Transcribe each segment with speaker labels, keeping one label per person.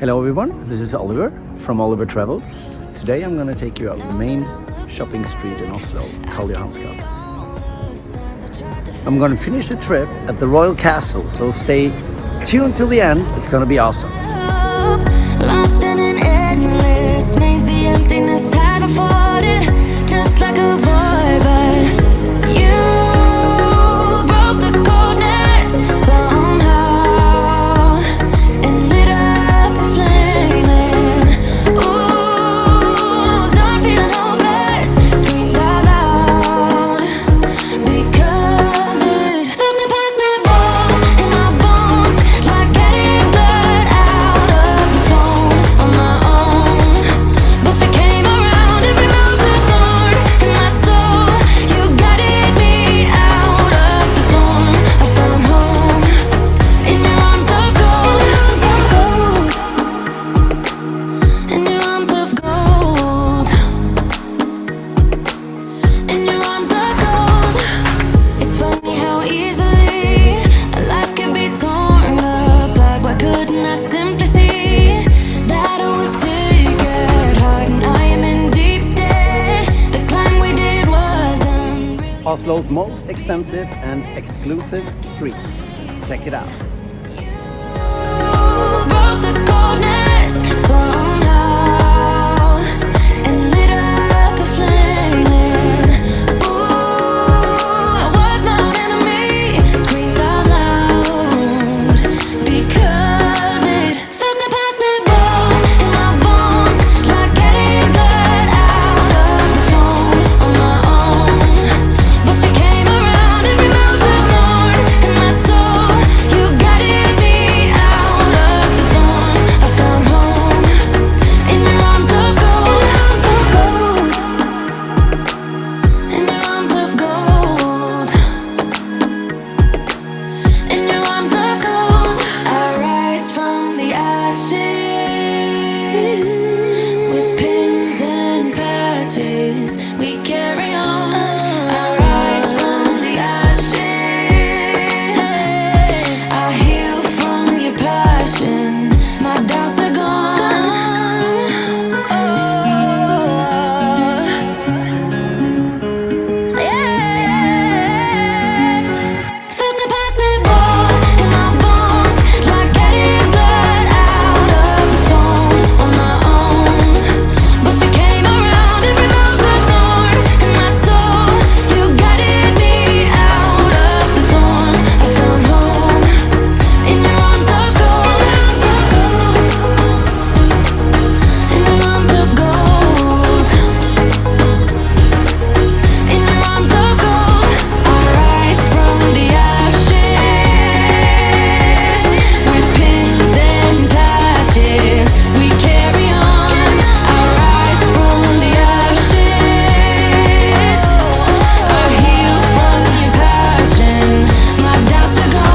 Speaker 1: Hello everyone, this is Oliver from Oliver Travels. Today I'm going to take you out the main shopping street in Oslo, Karl Johans Gate. I'm going to finish the trip at the Royal Castle, so stay tuned till the end, it's going to be awesome.
Speaker 2: Lost in an endless maze, the emptiness had afforded, just like a void, but you broke the coldness somehow and lit up a flame. Ooh, I was done feeling hopeless, screamed out loud because it felt impossible in my bones, like getting blood out of the stone on my own. But you came around and removed the thorn in my soul. You guided me out of the storm. I found home in your arms of gold, in your arms of gold, in your arms of gold. It's funny how easily a life can be torn apart. Why couldn't I simply see that I was sick at heart and I am in deep debt? The climb we did was unreal.
Speaker 1: Oslo's most expensive and exclusive street. Let's check it out.
Speaker 2: Broke the coldness somehow and lit up a flame. Ooh, I was my own enemy, screamed out loud because it felt impossible in my bones, like getting blood out of the stone on my own. But you came around and removed the thorn in my soul. You guided me out of the storm. I found home in your arms of gold, in your arms of gold, in your arms of gold. I rise from the ashes with pins and patches. We carry on. I rise from the ashes. I heal from your passion. My doubts are gone. Oh, yeah. Felt impossible in my bones, like getting blood out of the stone on my own. But you came around and removed the thorn in my soul. You guided me out of the storm. I found home in your arms of gold, in your arms of gold, in your arms of gold. I rise from the ashes with pins and patches. We carry on. I rise from the ashes. I heal from your passion. My doubts are gone.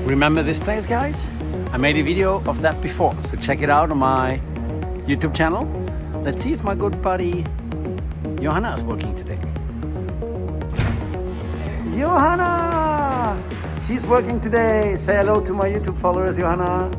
Speaker 1: Remember this place, guys? I made a video of that before, so check it out on my YouTube channel. Let's see if my good buddy Johanna is working today. Johanna! She's working today. Say hello to my YouTube followers, Johanna.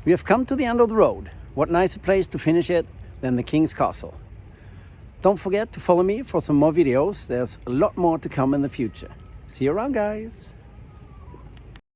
Speaker 1: We have come to the end of the road. What nicer place to finish it than the King's Castle. Don't forget to follow me for some more videos. There's a lot more to come in the future. See you around, guys.